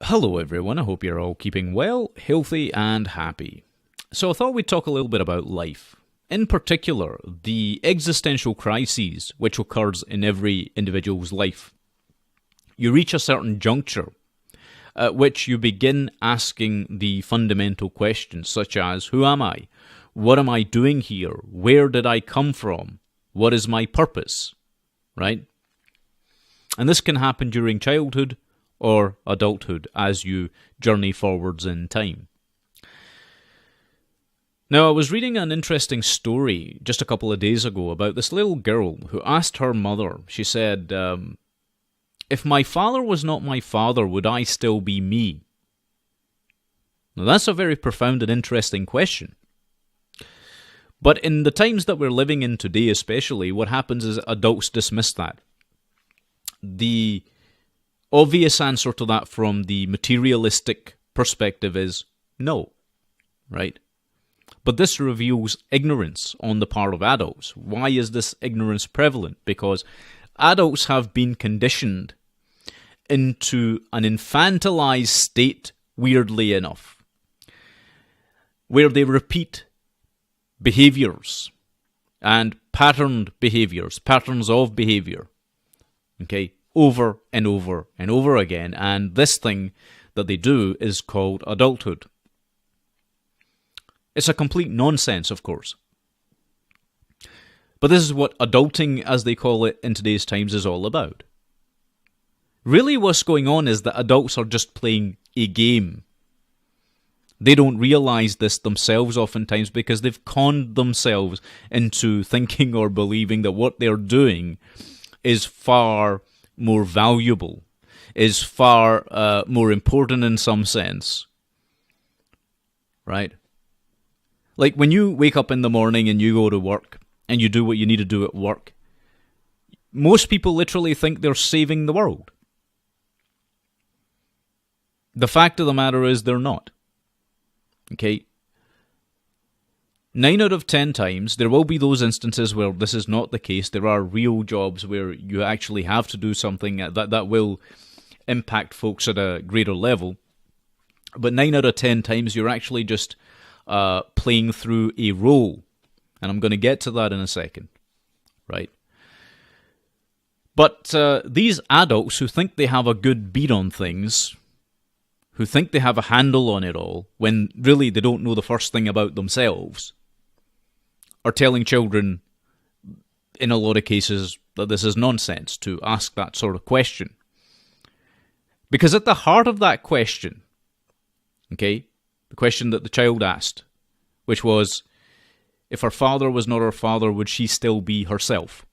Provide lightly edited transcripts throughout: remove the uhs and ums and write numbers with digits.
Hello everyone, I hope you're all keeping well, healthy and happy. So I thought we'd talk a little bit about life. In particular, the existential crises which occurs in every individual's life. You reach a certain juncture at which you begin asking the fundamental questions such as, who am I? What am I doing here? Where did I come from? What is my purpose? Right? And this can happen during childhood or adulthood as you journey forwards in time. Now, I was reading an interesting story just a couple of days ago about this little girl who asked her mother, she said, if my father was not my father, would I still be me? Now, that's a very profound and interesting question. But in the times that we're living in today especially, what happens is adults dismiss that. The obvious answer to that from the materialistic perspective is no, right? But this reveals ignorance on the part of adults. Why is this ignorance prevalent? Because adults have been conditioned into an infantilized state, weirdly enough, where they repeat behaviors and patterned behaviors, patterns of behavior, okay, over and over and over again. And this thing that they do is called adulthood. It's a complete nonsense, of course. But this is what adulting, as they call it in today's times, is all about. Really what's going on is that adults are just playing a game. They don't realize this themselves oftentimes because they've conned themselves into thinking or believing that what they're doing is far more valuable, is far more important in some sense. Right? Like when you wake up in the morning and you go to work and you do what you need to do at work, most people literally think they're saving the world. The fact of the matter is they're not. Okay? 9 out of 10 times, there will be those instances where this is not the case. There are real jobs where you actually have to do something that will impact folks at a greater level. But 9 out of 10 times, you're actually just playing through a role. And I'm going to get to that in a second. Right? But these adults who think they have a good beat on things, who think they have a handle on it all, when really they don't know the first thing about themselves, are telling children, in a lot of cases, that this is nonsense to ask that sort of question. Because at the heart of that question, okay, the question that the child asked, which was, if her father was not her father, would she still be herself?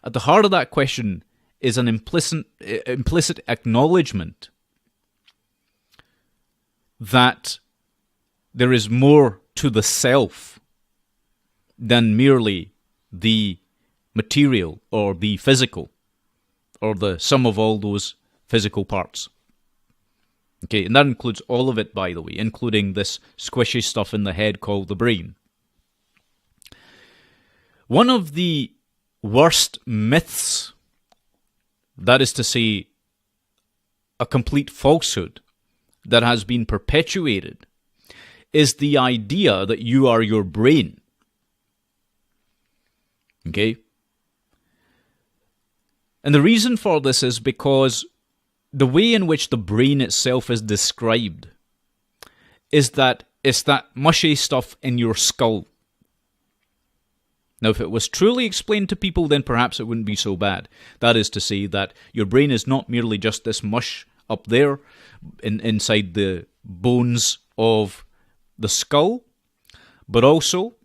At the heart of that question is an implicit acknowledgement that there is more to the self than merely the material or the physical or the sum of all those physical parts. Okay, and that includes all of it, by the way, including this squishy stuff in the head called the brain. One of the worst myths, that is to say, a complete falsehood, that has been perpetuated is the idea that you are your brain. Okay? And the reason for this is because the way in which the brain itself is described is that it's that mushy stuff in your skull. Now, if it was truly explained to people, then perhaps it wouldn't be so bad. That is to say that your brain is not merely just this mush up there inside the bones of the skull, but also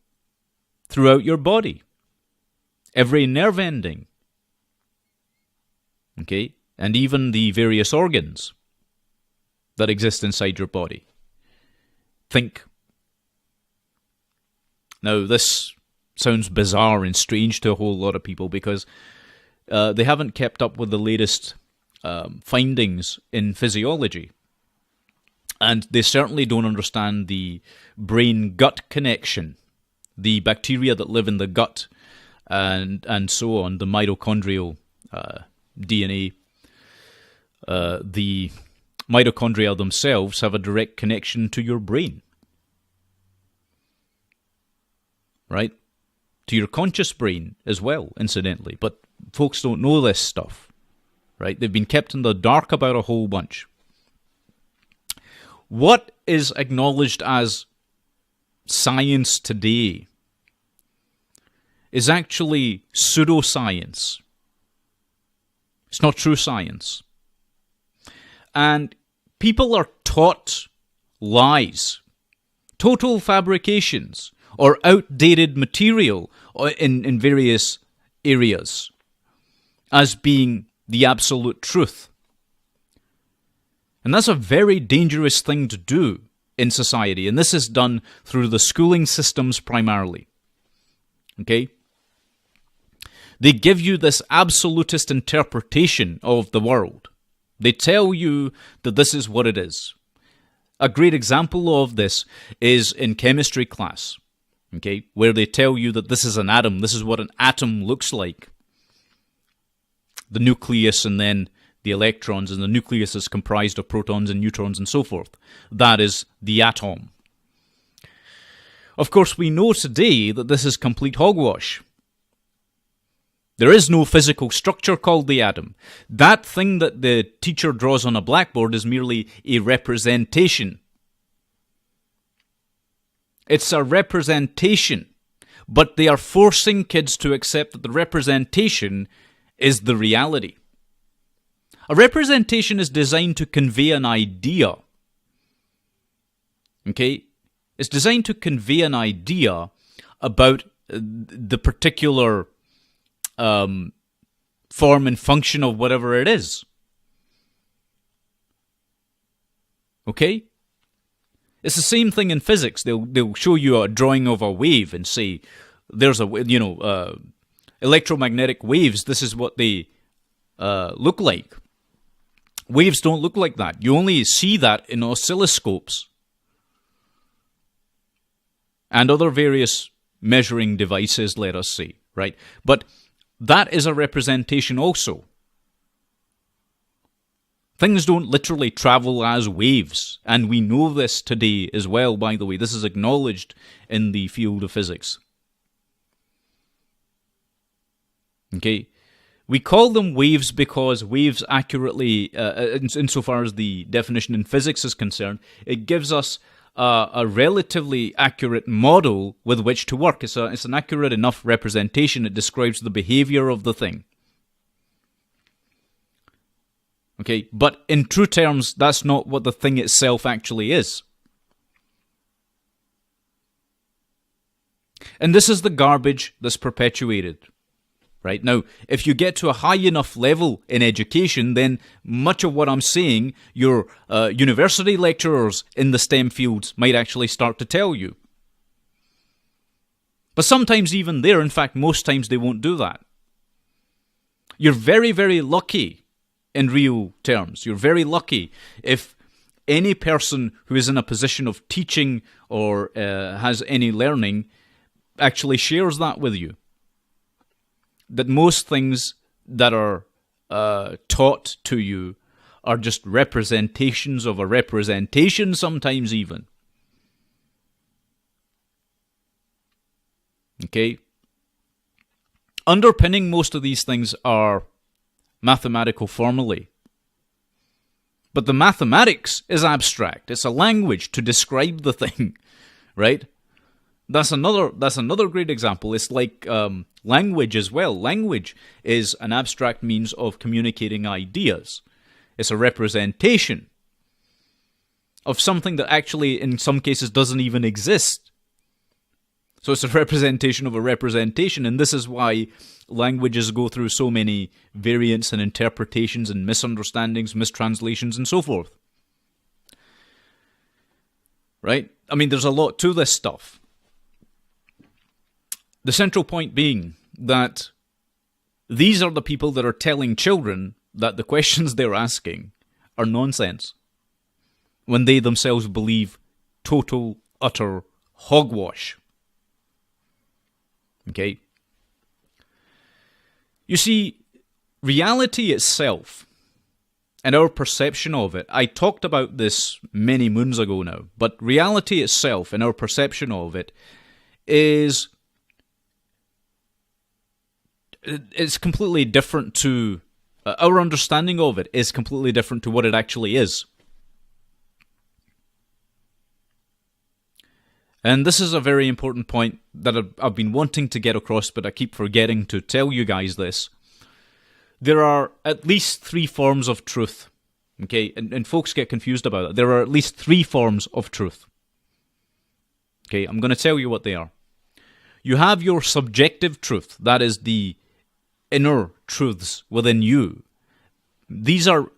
throughout your body. Every nerve ending. Okay? And even the various organs that exist inside your body. Think. Now, this sounds bizarre and strange to a whole lot of people because they haven't kept up with the latest findings in physiology. And they certainly don't understand the brain-gut connection, the bacteria that live in the gut, and so on, the mitochondrial DNA, the Mitochondria themselves have a direct connection to your brain. Right? To your conscious brain as well, incidentally. But folks don't know this stuff. Right? They've been kept in the dark about a whole bunch. What is acknowledged as science today is actually pseudoscience. It's not true science. And people are taught lies, total fabrications, or outdated material in various areas as being the absolute truth. And that's a very dangerous thing to do in society. And this is done through the schooling systems primarily. Okay? They give you this absolutist interpretation of the world. They tell you that this is what it is. A great example of this is in chemistry class, okay, where they tell you that this is an atom. This is what an atom looks like. The nucleus and then the electrons, and the nucleus is comprised of protons and neutrons and so forth. That is the atom. Of course, we know today that this is complete hogwash. There is no physical structure called the atom. That thing that the teacher draws on a blackboard is merely a representation. It's a representation, but they are forcing kids to accept that the representation is the reality. A representation is designed to convey an idea. Okay? It's designed to convey an idea about the particular form and function of whatever it is. Okay? It's the same thing in physics. They'll show you a drawing of a wave and say, there's a, electromagnetic waves, this is what they look like. Waves don't look like that. You only see that in oscilloscopes and other various measuring devices, let us say, right? But that is a representation also. Things don't literally travel as waves, and we know this today as well, by the way. This is acknowledged in the field of physics. Okay? We call them waves because waves accurately, insofar as the definition in physics is concerned, it gives us a relatively accurate model with which to work. It's an accurate enough representation. It describes the behavior of the thing. Okay, but in true terms, that's not what the thing itself actually is. And this is the garbage that's perpetuated. Right? Now, if you get to a high enough level in education, then much of what I'm saying, your university lecturers in the STEM fields might actually start to tell you. But sometimes even there, in fact, most times they won't do that. You're very, very lucky in real terms. You're very lucky if any person who is in a position of teaching or has any learning actually shares that with you. That most things that are taught to you are just representations of a representation, sometimes even. Okay? Underpinning most of these things are mathematical formulae. But the mathematics is abstract. It's a language to describe the thing, right? That's another great example. It's like language as well. Language is an abstract means of communicating ideas. It's a representation of something that actually, in some cases, doesn't even exist. So it's a representation of a representation, and this is why languages go through so many variants and interpretations and misunderstandings, mistranslations, and so forth. Right? I mean, there's a lot to this stuff. The central point being that these are the people that are telling children that the questions they're asking are nonsense, when they themselves believe total, utter hogwash. Okay? You see, reality itself, and our perception of it. I talked about this many moons ago now, but reality itself and our perception of it is completely different to our understanding of it is completely different to what it actually is. And this is a very important point that I've been wanting to get across, but I keep forgetting to tell you guys this. There are at least 3 forms of truth. Okay, and folks get confused about it. There are at least 3 forms of truth. Okay, I'm going to tell you what they are. You have your subjective truth. That is the inner truths within you. These are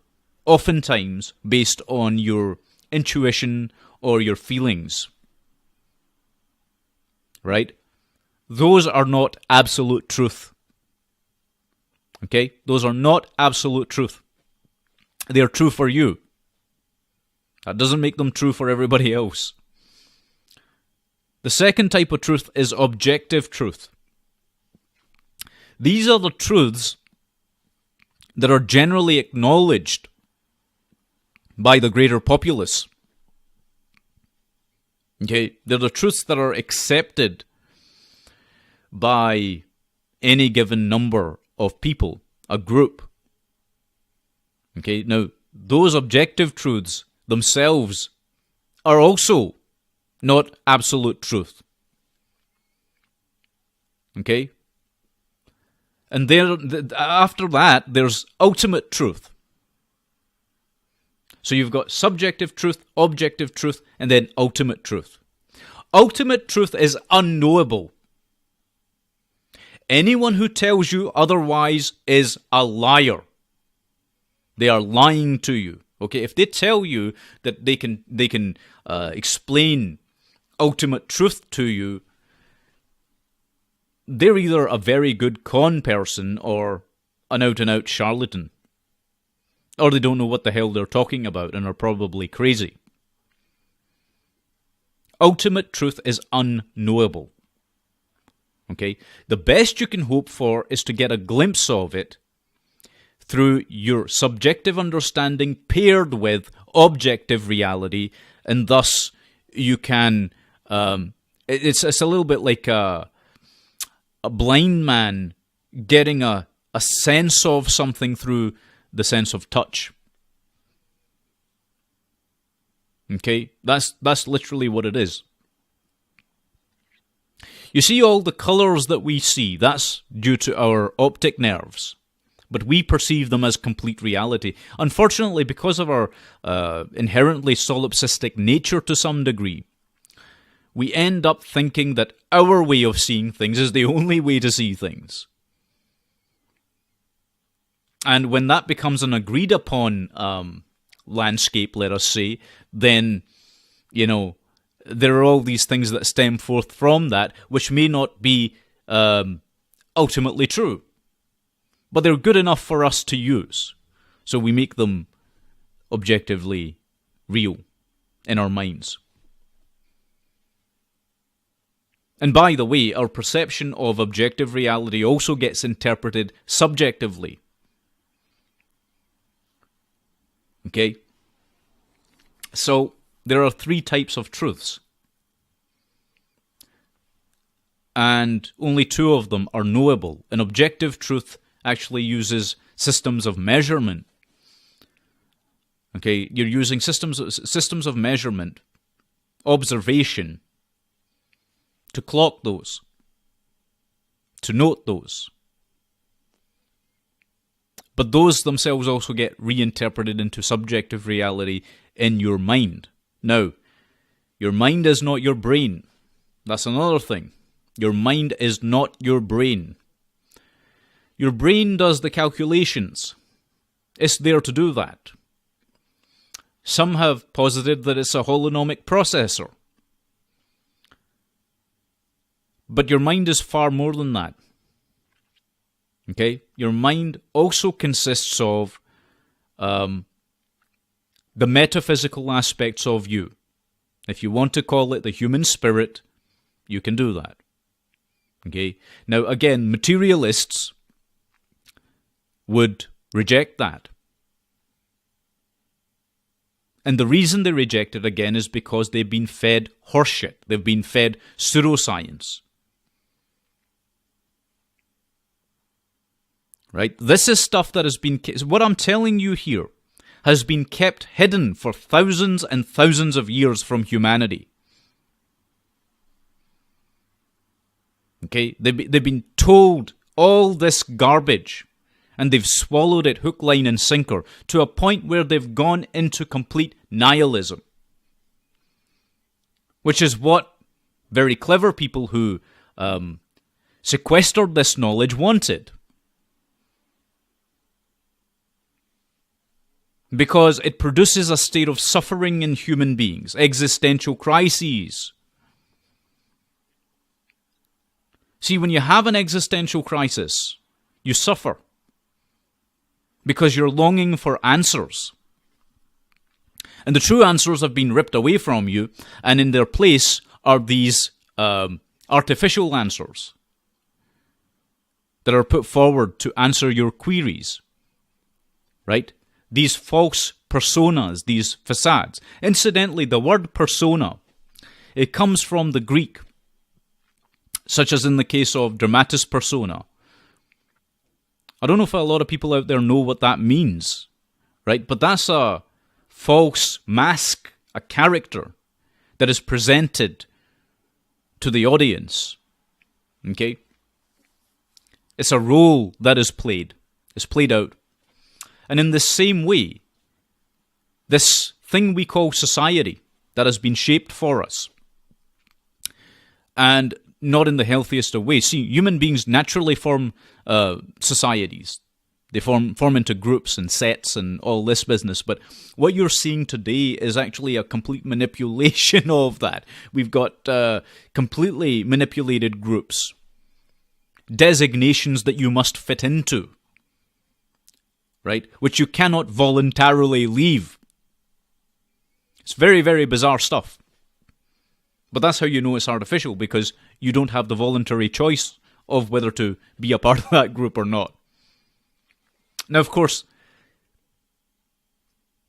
oftentimes based on your intuition or your feelings. Right? Those are not absolute truth. Okay? Those are not absolute truth. They are true for you. That doesn't make them true for everybody else. The second type of truth is objective truth. These are the truths that are generally acknowledged by the greater populace. Okay, they're the truths that are accepted by any given number of people, a group. Okay, now, those objective truths themselves are also not absolute truth. Okay? And after that, there's ultimate truth. So you've got subjective truth, objective truth, and then ultimate truth. Ultimate truth is unknowable. Anyone who tells you otherwise is a liar. They are lying to you. Okay, if they tell you that they can explain ultimate truth to you, they're either a very good con person or an out-and-out charlatan. Or they don't know what the hell they're talking about and are probably crazy. Ultimate truth is unknowable. Okay? The best you can hope for is to get a glimpse of it through your subjective understanding paired with objective reality, and thus you can... it's a little bit like a blind man getting a sense of something through the sense of touch. Okay? That's literally what it is. You see all the colours that we see, that's due to our optic nerves. But we perceive them as complete reality. Unfortunately, because of our inherently solipsistic nature to some degree, we end up thinking that our way of seeing things is the only way to see things. And when that becomes an agreed upon landscape, let us say, then, you know, there are all these things that stem forth from that, which may not be ultimately true. But they're good enough for us to use. So we make them objectively real in our minds. And by the way, our perception of objective reality also gets interpreted subjectively. Okay? So, there are 3 types of truths. And only 2 of them are knowable. An objective truth actually uses systems of measurement. Okay, you're using systems of measurement, observation, to clock those, to note those. But those themselves also get reinterpreted into subjective reality in your mind. Now, your mind is not your brain. That's another thing. Your mind is not your brain. Your brain does the calculations. It's there to do that. Some have posited that it's a holonomic processor. But your mind is far more than that. Okay? Your mind also consists of the metaphysical aspects of you. If you want to call it the human spirit, you can do that. Okay? Now, again, materialists would reject that. And the reason they reject it again is because they've been fed horseshit. They've been fed pseudoscience. Right? This is stuff that has been... What I'm telling you here has been kept hidden for thousands and thousands of years from humanity. Okay? They've been told all this garbage, and they've swallowed it hook, line, and sinker to a point where they've gone into complete nihilism. Which is what very clever people who sequestered this knowledge wanted. Because it produces a state of suffering in human beings, existential crises. See, when you have an existential crisis, you suffer. Because you're longing for answers. And the true answers have been ripped away from you, and in their place are these artificial answers that are put forward to answer your queries. Right? These false personas, these facades. Incidentally, the word persona, it comes from the Greek, such as in the case of dramatis persona. I don't know if a lot of people out there know what that means, right? But that's a false mask, a character that is presented to the audience, okay? It's a role that is played. It's played out. And in the same way, this thing we call society that has been shaped for us, and not in the healthiest of ways. See, human beings naturally form societies. They form into groups and sets and all this business. But what you're seeing today is actually a complete manipulation of that. We've got completely manipulated groups. Designations that you must fit into. Right? Which you cannot voluntarily leave. It's very, very bizarre stuff. But that's how you know it's artificial, because you don't have the voluntary choice of whether to be a part of that group or not. Now, of course,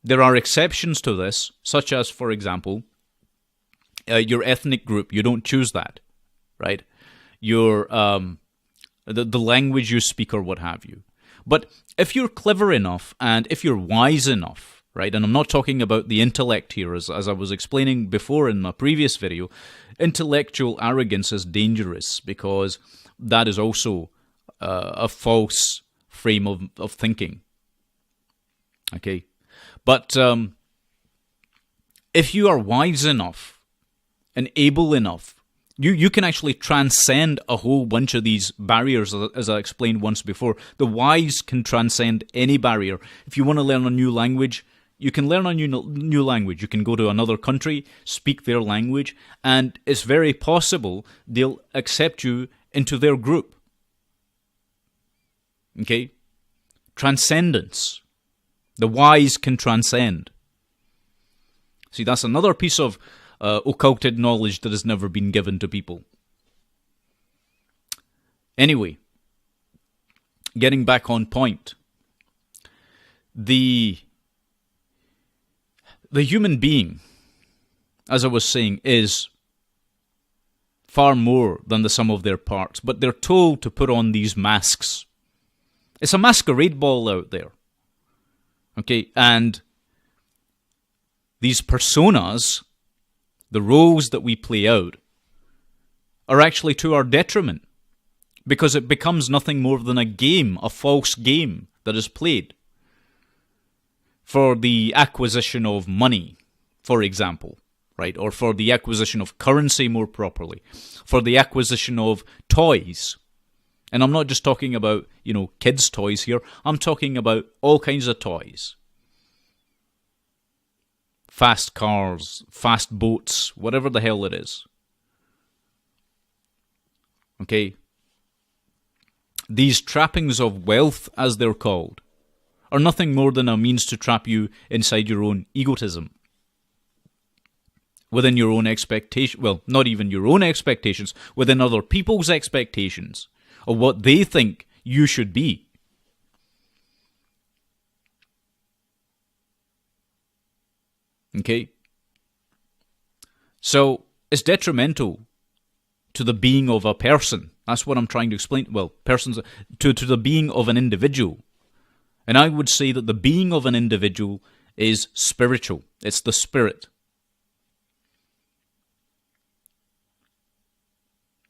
there are exceptions to this, such as, for example, your ethnic group. You don't choose that, right? Your the language you speak or what have you. But if you're clever enough and if you're wise enough, right, and I'm not talking about the intellect here, as I was explaining before in my previous video, intellectual arrogance is dangerous because that is also a false frame of thinking. Okay? But if you are wise enough and able enough, you can actually transcend a whole bunch of these barriers, as I explained once before. The wise can transcend any barrier. If you want to learn a new language, you can learn a new language. You can go to another country, speak their language, and it's very possible they'll accept you into their group. Okay? Transcendence. The wise can transcend. See, that's another piece of occulted knowledge that has never been given to people. Anyway, getting back on point. The human being, as I was saying, is far more than the sum of their parts, but they're told to put on these masks. It's a masquerade ball out there. Okay, and these personas, the roles that we play out, are actually to our detriment, because it becomes nothing more than a game, a false game that is played for the acquisition of money, for example, right? Or for the acquisition of currency, more properly, for the acquisition of toys. And I'm not just talking about, kids' toys here. I'm talking about all kinds of toys. Fast cars, fast boats, whatever the hell it is. Okay? These trappings of wealth, as they're called, are nothing more than a means to trap you inside your own egotism. Within your own expectation, well, not even your own expectations, within other people's expectations of what they think you should be. Okay? So, it's detrimental to the being of a person. That's what I'm trying to explain. Well, persons, to the being of an individual. And I would say that the being of an individual is spiritual. It's the spirit.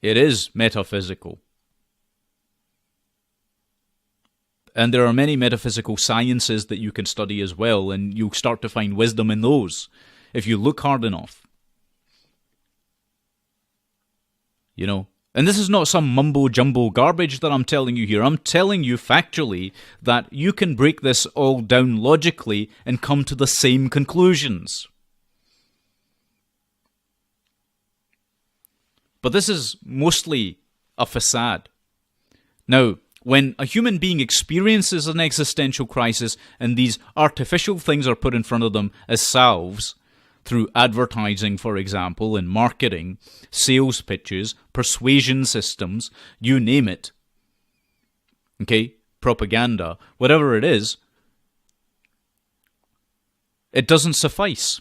It is metaphysical. And there are many metaphysical sciences that you can study as well, and you'll start to find wisdom in those if you look hard enough. You know? And this is not some mumbo-jumbo garbage that I'm telling you here. I'm telling you factually that you can break this all down logically and come to the same conclusions. But this is mostly a facade. Now, when a human being experiences an existential crisis and these artificial things are put in front of them as salves, through advertising, for example, and marketing, sales pitches, persuasion systems, you name it, okay, propaganda, whatever it is, it doesn't suffice.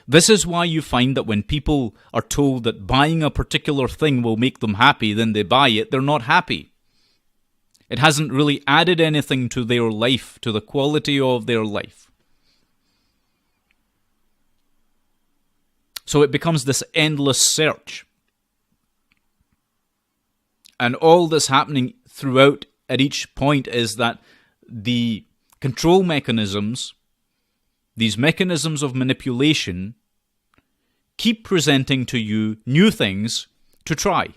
This is why you find that when people are told that buying a particular thing will make them happy, then they buy it, they're not happy. It hasn't really added anything to their life, to the quality of their life. So it becomes this endless search. And all that's happening throughout at each point is that the control mechanisms, these mechanisms of manipulation, keep presenting to you new things to try.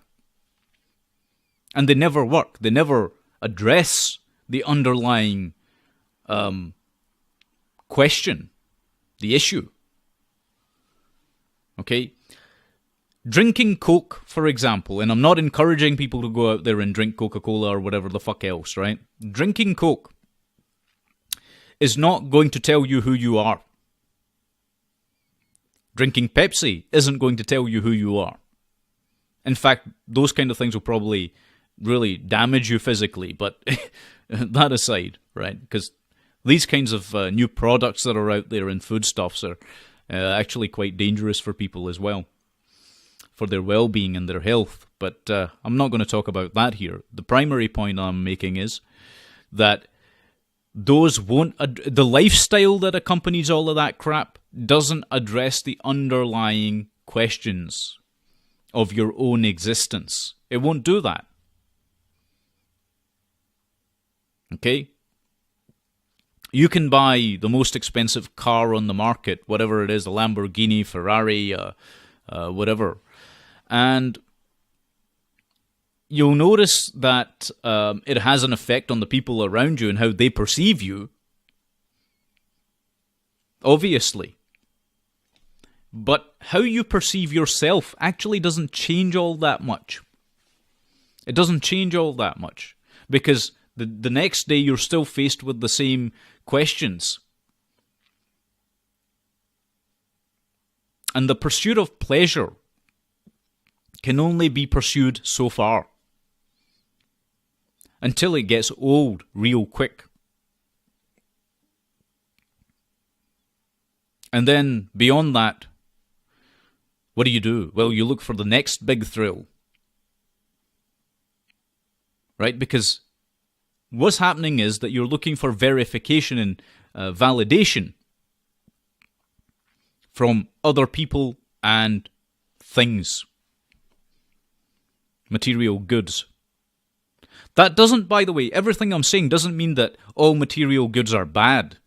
And they never work. They never address the underlying question, the issue. Okay? Drinking Coke, for example, and I'm not encouraging people to go out there and drink Coca-Cola or whatever the fuck else, right? Drinking Coke is not going to tell you who you are. Drinking Pepsi isn't going to tell you who you are. In fact, those kind of things will probably really damage you physically, but that aside, right? Because these kinds of new products that are out there in foodstuffs are actually quite dangerous for people as well, for their well-being and their health. But I'm not going to talk about that here. The primary point I'm making is that those won't the lifestyle that accompanies all of that crap doesn't address the underlying questions of your own existence. It won't do that. Okay? You can buy the most expensive car on the market, whatever it is, a Lamborghini, Ferrari, whatever. And you'll notice that it has an effect on the people around you and how they perceive you. Obviously. But how you perceive yourself actually doesn't change all that much. It doesn't change all that much. Because the next day you're still faced with the same questions. And the pursuit of pleasure can only be pursued so far. Until it gets old real quick. And then beyond that, what do? Well, you look for the next big thrill. Right? Because what's happening is that you're looking for verification and validation from other people and things. Material goods. That doesn't, by the way, everything I'm saying doesn't mean that all material goods are bad.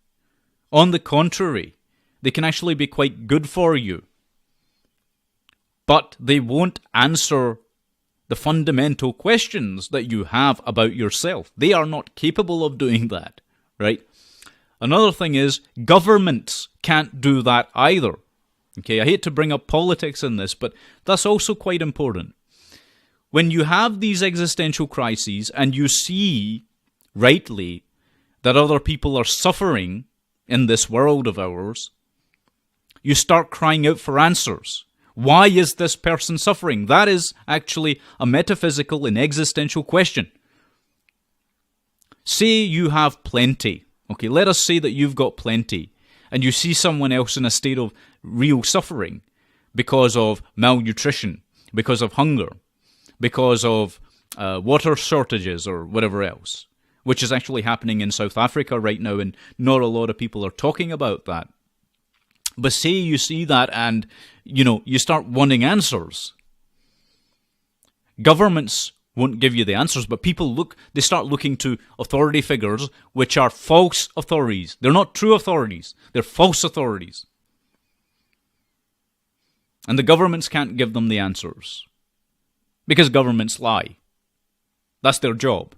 On the contrary, they can actually be quite good for you. But they won't answer the fundamental questions that you have about yourself. They are not capable of doing that, right? Another thing is, governments can't do that either. Okay, I hate to bring up politics in this, but that's also quite important. When you have these existential crises and you see, rightly, that other people are suffering in this world of ours, you start crying out for answers. Why is this person suffering? That is actually a metaphysical and existential question. Say you have plenty, Okay, let us say that you've got plenty, and you see someone else in a state of real suffering because of malnutrition, because of hunger, because of water shortages or whatever else, which is actually happening in South Africa right now, and not a lot of people are talking about that. But say you see that and, you start wanting answers. Governments won't give you the answers, but they start looking to authority figures, which are false authorities. They're not true authorities. They're false authorities. And the governments can't give them the answers. Because governments lie. That's their job.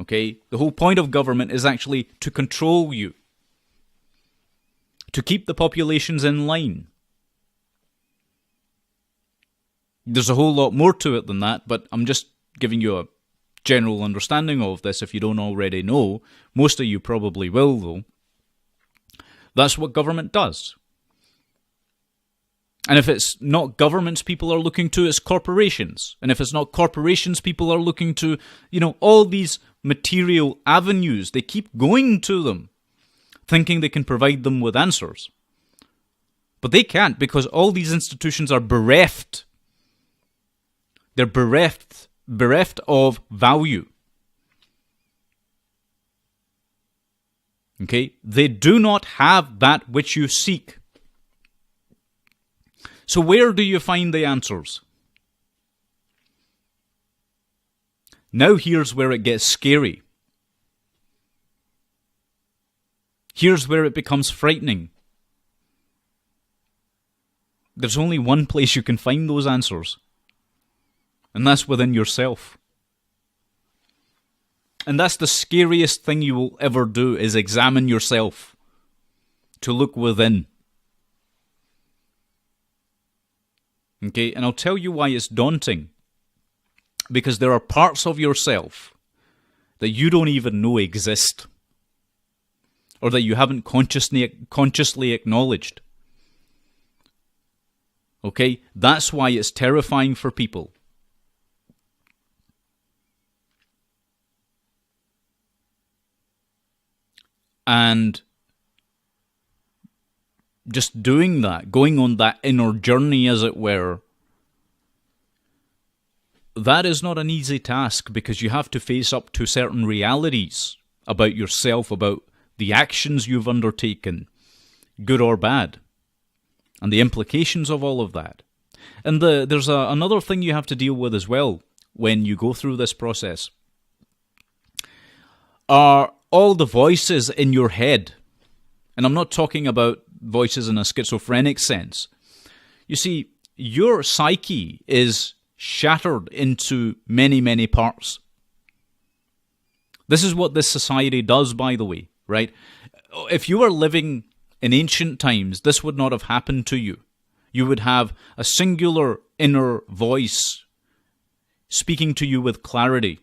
Okay? The whole point of government is actually to control you. To keep the populations in line. There's a whole lot more to it than that, but I'm just giving you a general understanding of this if you don't already know. Most of you probably will, though. That's what government does. And if it's not governments people are looking to, it's corporations. And if it's not corporations people are looking to, all these material avenues, they keep going to them, thinking they can provide them with answers. But they can't, because all these institutions are bereft. They're bereft of value. Okay? They do not have that which you seek. So where do you find the answers? Now here's where it gets scary. Here's where it becomes frightening. There's only one place you can find those answers. And that's within yourself. And that's the scariest thing you will ever do, is examine yourself. To look within. Okay, and I'll tell you why it's daunting. Because there are parts of yourself that you don't even know exist. Or that you haven't consciously acknowledged. Okay, that's why it's terrifying for people. And just doing that, going on that inner journey, as it were, that is not an easy task, because you have to face up to certain realities about yourself, about the actions you've undertaken, good or bad, and the implications of all of that. And there's another thing you have to deal with as well when you go through this process. Are all the voices in your head, and I'm not talking about voices in a schizophrenic sense. You see, your psyche is shattered into many, many parts. This is what this society does, by the way, right? If you were living in ancient times, this would not have happened to you. You would have a singular inner voice speaking to you with clarity.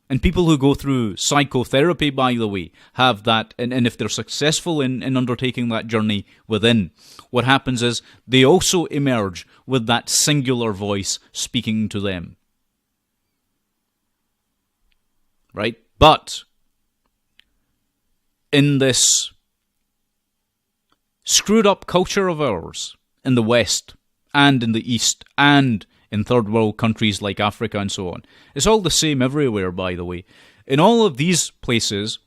And people who go through psychotherapy, by the way, have that, and if they're successful in undertaking that journey within, what happens is they also emerge with that singular voice speaking to them. Right? But in this screwed up culture of ours, in the West and in the East and in third world countries like Africa and so on. It's all the same everywhere, by the way. In all of these places,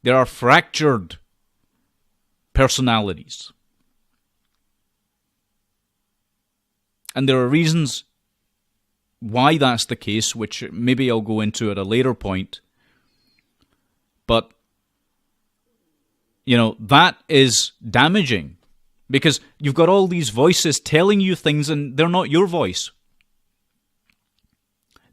there are fractured personalities. And there are reasons why that's the case, which maybe I'll go into at a later point. But, that is damaging. Because you've got all these voices telling you things, and they're not your voice.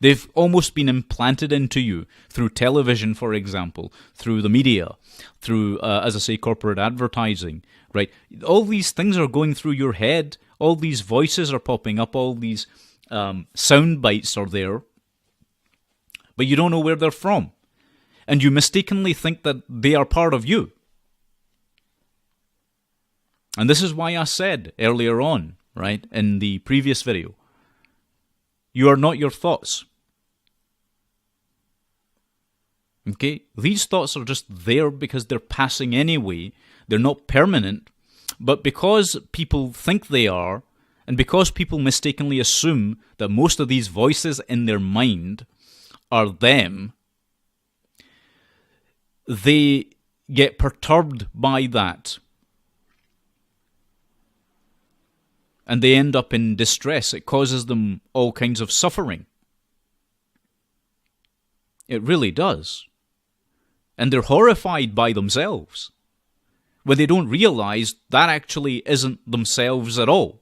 They've almost been implanted into you through television, for example, through the media, through, as I say, corporate advertising, right? All these things are going through your head. All these voices are popping up. All these sound bites are there. But you don't know where they're from. And you mistakenly think that they are part of you. And this is why I said earlier on, right, in the previous video, you are not your thoughts. Okay? These thoughts are just there because they're passing anyway. They're not permanent. But because people think they are, and because people mistakenly assume that most of these voices in their mind are them, they get perturbed by that. And they end up in distress. It causes them all kinds of suffering. It really does. And they're horrified by themselves when they don't realize that actually isn't themselves at all.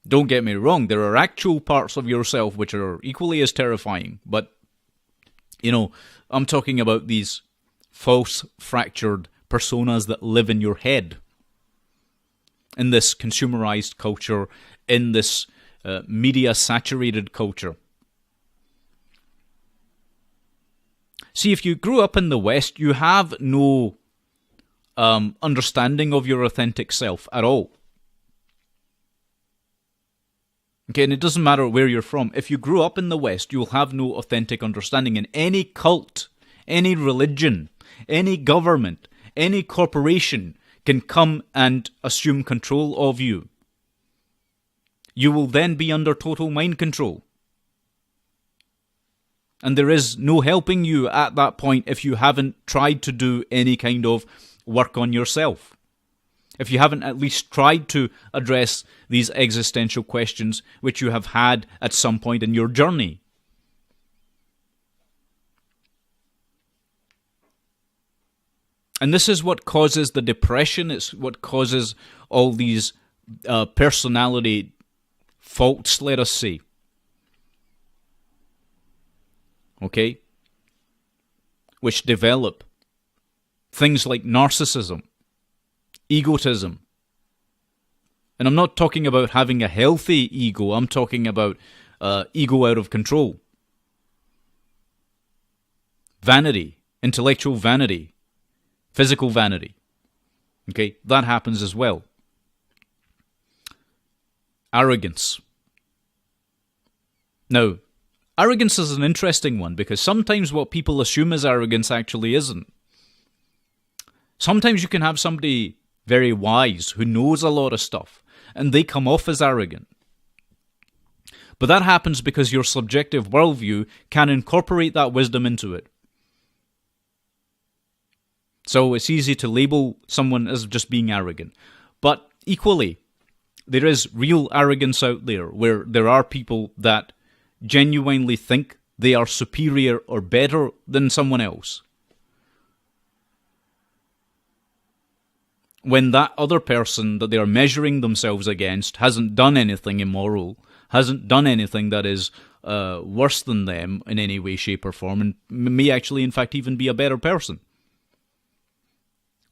Don't get me wrong, there are actual parts of yourself which are equally as terrifying, but, I'm talking about these false, fractured personas that live in your head. In this consumerized culture, in this media-saturated culture. See, if you grew up in the West, you have no understanding of your authentic self at all. Okay, and it doesn't matter where you're from. If you grew up in the West, you'll have no authentic understanding. In any cult, any religion, any government, any corporation can come and assume control of you. You will then be under total mind control. And there is no helping you at that point if you haven't tried to do any kind of work on yourself. If you haven't at least tried to address these existential questions which you have had at some point in your journey. And this is what causes the depression. It's what causes all these personality faults, let us say. Okay? Which develop. Things like narcissism, egotism. And I'm not talking about having a healthy ego. I'm talking about ego out of control. Vanity, intellectual vanity, physical vanity. Okay, that happens as well. Arrogance. Now, arrogance is an interesting one because sometimes what people assume as arrogance actually isn't. Sometimes you can have somebody very wise who knows a lot of stuff and they come off as arrogant. But that happens because your subjective worldview can incorporate that wisdom into it. So it's easy to label someone as just being arrogant. But equally, there is real arrogance out there where there are people that genuinely think they are superior or better than someone else. When that other person that they are measuring themselves against hasn't done anything immoral, hasn't done anything that is worse than them in any way, shape, or form, and may actually, in fact, even be a better person.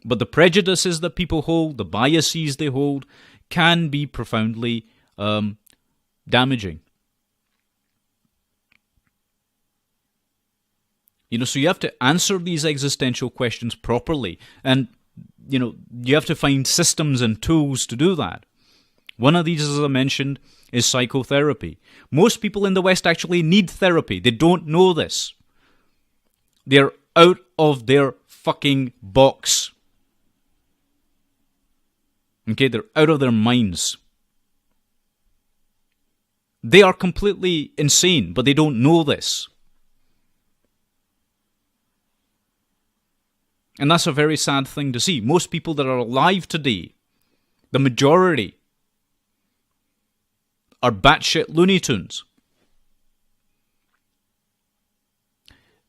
But the prejudices that people hold, the biases they hold, can be profoundly damaging. So you have to answer these existential questions properly, and you have to find systems and tools to do that. One of these, as I mentioned, is psychotherapy. Most people in the West actually need therapy. They don't know this. They're out of their fucking box. Okay, they're out of their minds. They are completely insane, but they don't know this. And that's a very sad thing to see. Most people that are alive today, the majority, are batshit Looney Tunes.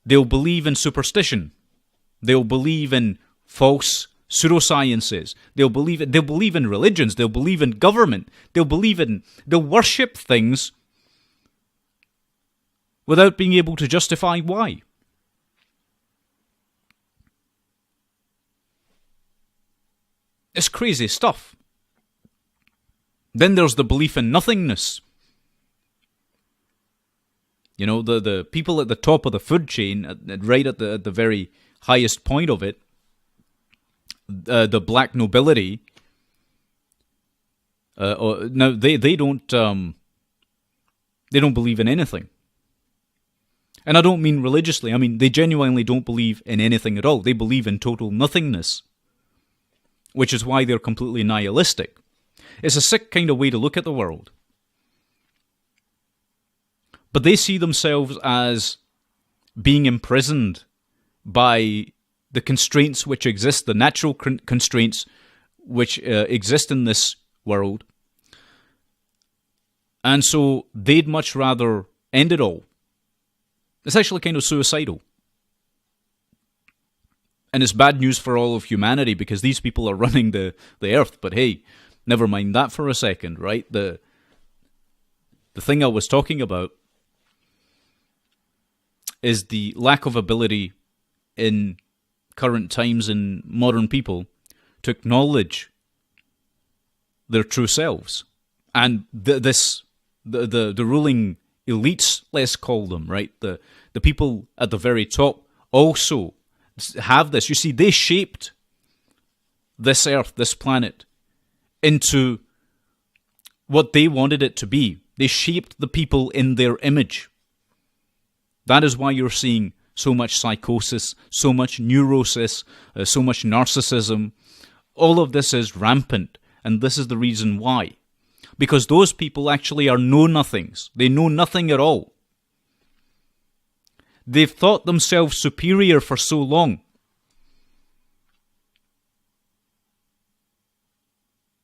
They'll believe in superstition. They'll believe in false pseudosciences. They'll believe in religions. They'll believe in government. They'll worship things without being able to justify why. It's crazy stuff. Then there's the belief in nothingness. The people at the top of the food chain, right at the very highest point of it, the black nobility. Now they don't believe in anything. And I don't mean religiously. I mean, they genuinely don't believe in anything at all. They believe in total nothingness, which is why they're completely nihilistic. It's a sick kind of way to look at the world. But they see themselves as being imprisoned by the constraints which exist, the natural constraints which exist in this world. And so they'd much rather end it all. It's actually kind of suicidal. And it's bad news for all of humanity because these people are running the earth. But hey, never mind that for a second, right? The thing I was talking about is the lack of ability in current times in modern people to acknowledge their true selves. And the ruling elites, let's call them, right? The people at the very top also have this. You see, they shaped this earth, this planet, into what they wanted it to be. They shaped the people in their image. That is why you're seeing so much psychosis, so much neurosis, so much narcissism. All of this is rampant, and this is the reason why. Because those people actually are know-nothings. They know nothing at all. They've thought themselves superior for so long.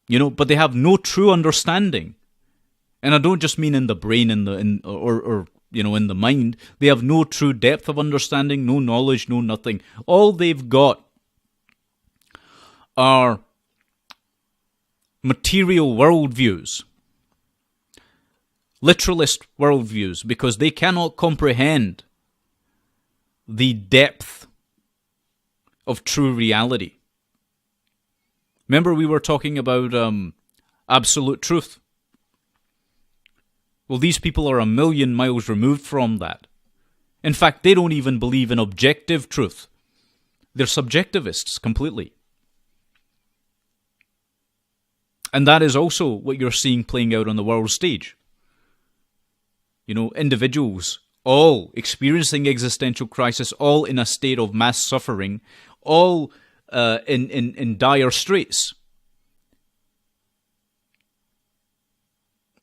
But they have no true understanding. And I don't just mean in the brain in the mind. They have no true depth of understanding, no knowledge, no nothing. All they've got are material worldviews, literalist worldviews, because they cannot comprehend the depth of true reality. Remember we were talking about absolute truth. Well, these people are a million miles removed from that. In fact, they don't even believe in objective truth. They're subjectivists completely. And that is also what you're seeing playing out on the world stage. Individuals all experiencing existential crisis, all in a state of mass suffering, all in dire straits.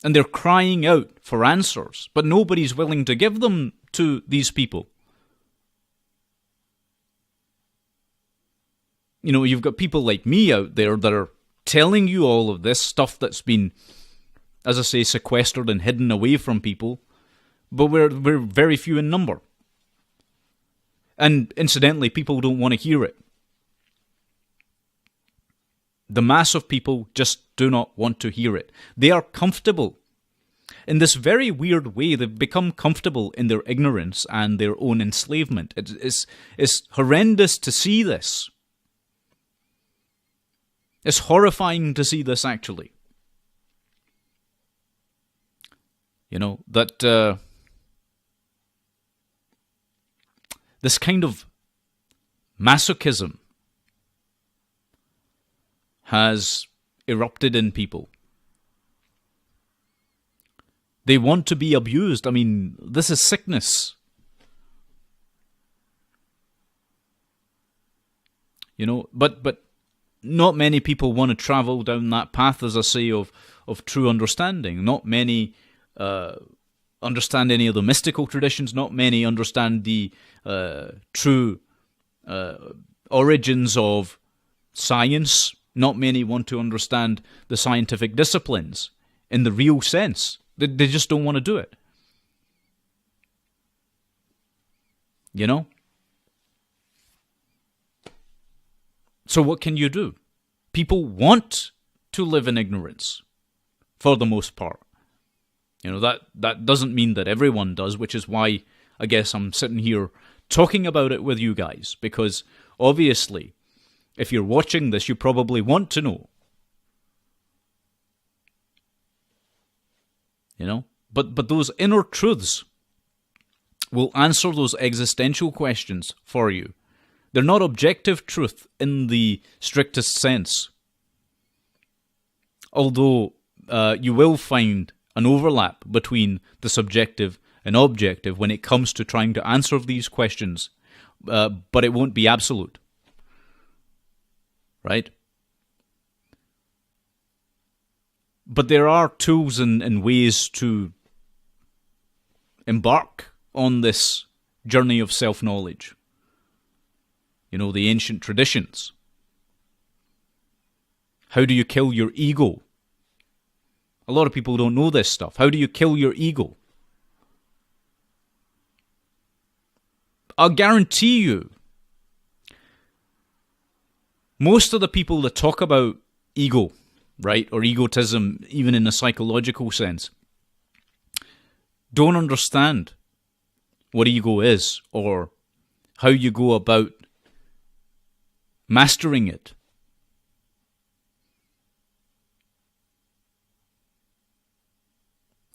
And they're crying out for answers, but nobody's willing to give them to these people. You've got people like me out there that are telling you all of this stuff that's been, as I say, sequestered and hidden away from people, but we're very few in number. And incidentally, people don't want to hear it. The mass of people just do not want to hear it. They are comfortable. In this very weird way, they've become comfortable in their ignorance and their own enslavement. It's horrendous to see this. It's horrifying to see this, actually. That this kind of masochism has erupted in people. They want to be abused. I mean, this is sickness. But not many people want to travel down that path, as I say, of true understanding. Not many understand any of the mystical traditions. Not many understand the true origins of science. Not many want to understand the scientific disciplines in the real sense. They just don't want to do it. So what can you do? People want to live in ignorance, for the most part. That doesn't mean that everyone does, which is why I guess I'm sitting here talking about it with you guys, because obviously, if you're watching this, you probably want to know. But those inner truths will answer those existential questions for you. They're not objective truth in the strictest sense. Although you will find an overlap between the subjective and objective when it comes to trying to answer these questions, but it won't be absolute. Right? But there are tools and ways to embark on this journey of self-knowledge. You know, the ancient traditions. How do you kill your ego? A lot of people don't know this stuff. How do you kill your ego? I'll guarantee you, most of the people that talk about ego, right, or egotism, even in a psychological sense, don't understand what ego is or how you go about mastering it.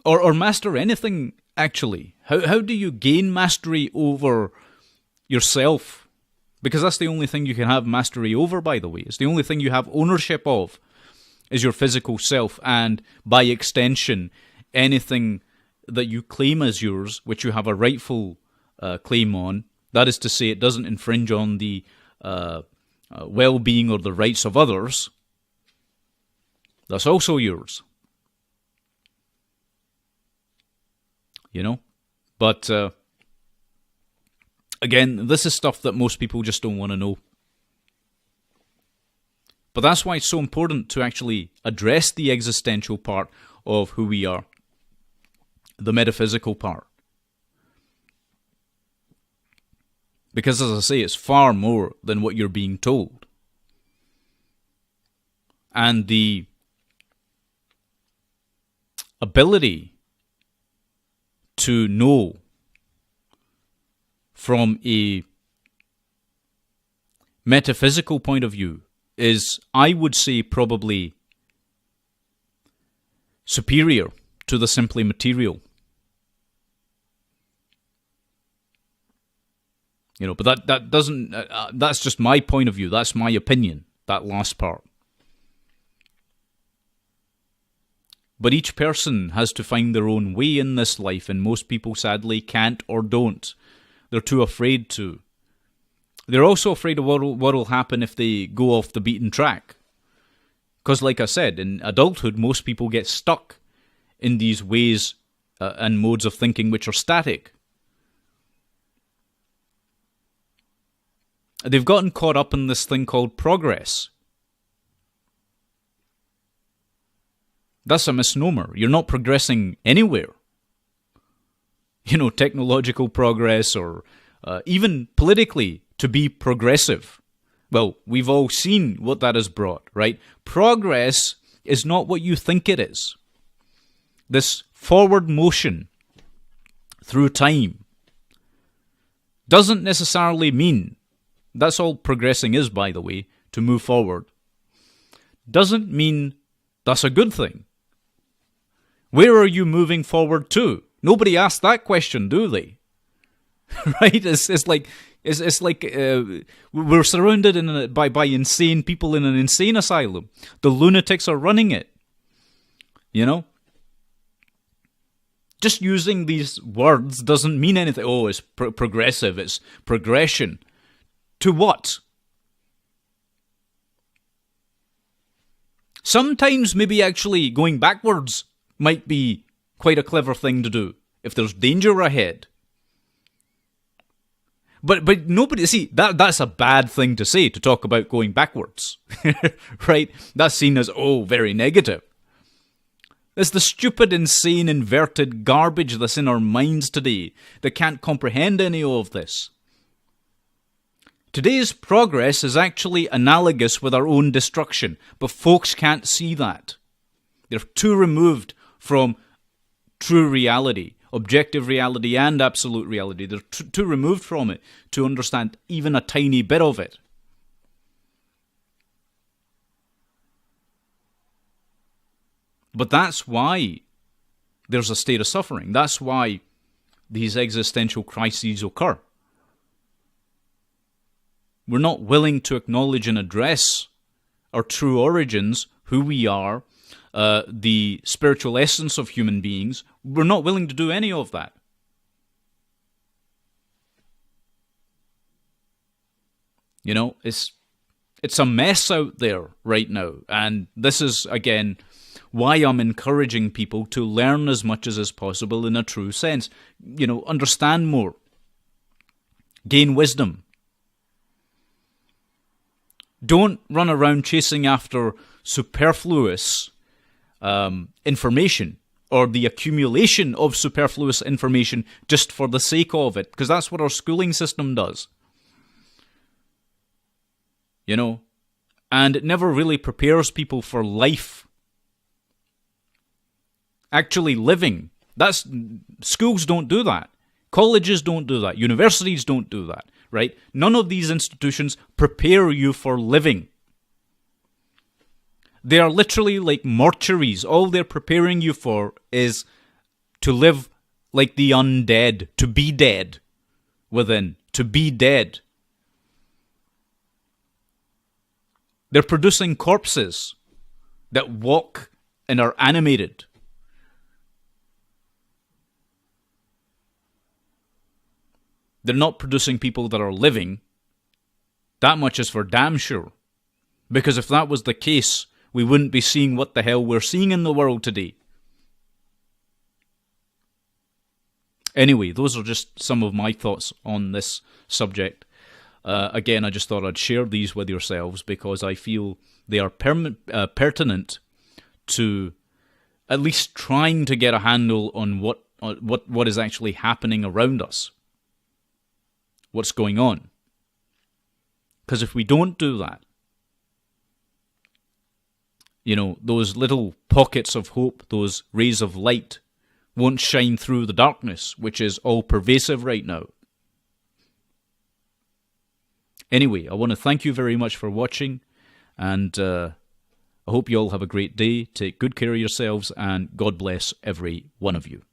Or master anything, actually. How do you gain mastery over yourself? Because that's the only thing you can have mastery over, by the way. It's the only thing you have ownership of is your physical self, and by extension, anything that you claim as yours, which you have a rightful claim on. That is to say, it doesn't infringe on the well-being or the rights of others. That's also yours. You know? But, again, this is stuff that most people just don't want to know. But that's why it's so important to actually address the existential part of who we are. The metaphysical part. Because, as I say, it's far more than what you're being told. And the ability to know from a metaphysical point of view is, I would say, probably superior to the simply material. You know, but that doesn't, that's just my point of view. That's my opinion, that last part. But each person has to find their own way in this life, and most people sadly can't or don't. They're too afraid to. They're also afraid of what will happen if they go off the beaten track. Because like I said, in adulthood, most people get stuck in these ways and modes of thinking which are static. They've gotten caught up in this thing called progress. That's a misnomer. You're not progressing anywhere. You know, technological progress or even politically to be progressive. Well, we've all seen what that has brought, right? Progress is not what you think it is. This forward motion through time doesn't necessarily mean, that's all progressing is, by the way, to move forward, doesn't mean that's a good thing. Where are you moving forward to? Nobody asks that question, do they? Right? It's like we're surrounded by insane people in an insane asylum. The lunatics are running it. You know? Just using these words doesn't mean anything. Oh, it's progressive, it's progression. To what? Sometimes maybe actually going backwards might be quite a clever thing to do if there's danger ahead. But nobody, see, that's a bad thing to say, to talk about going backwards. Right? That's seen as, oh, very negative. It's the stupid, insane, inverted garbage that's in our minds today that can't comprehend any of this. Today's progress is actually analogous with our own destruction, but folks can't see that. They're too removed from true reality, objective reality and absolute reality. They're too removed from it to understand even a tiny bit of it. But that's why there's a state of suffering. That's why these existential crises occur. We're not willing to acknowledge and address our true origins, who we are, the spiritual essence of human beings. We're not willing to do any of that. You know, it's a mess out there right now. And this is, again, why I'm encouraging people to learn as much as is possible in a true sense. You know, understand more. Gain wisdom. Don't run around chasing after superfluous information or the accumulation of superfluous information just for the sake of it, because that's what our schooling system does. You know, and it never really prepares people for life. Actually living. Schools don't do that. Colleges don't do that. Universities don't do that, right? None of these institutions prepare you for living. They are literally like mortuaries. All they're preparing you for is to live like the undead, to be dead within, to be dead. They're producing corpses that walk and are animated. They're not producing people that are living. That much is for damn sure. Because if that was the case, we wouldn't be seeing what the hell we're seeing in the world today. Anyway, those are just some of my thoughts on this subject. Again, I just thought I'd share these with yourselves because I feel they are pertinent to at least trying to get a handle on what is actually happening around us. What's going on. Because if we don't do that, you know, those little pockets of hope, those rays of light, won't shine through the darkness, which is all pervasive right now. Anyway, I want to thank you very much for watching, and I hope you all have a great day. Take good care of yourselves, and God bless every one of you.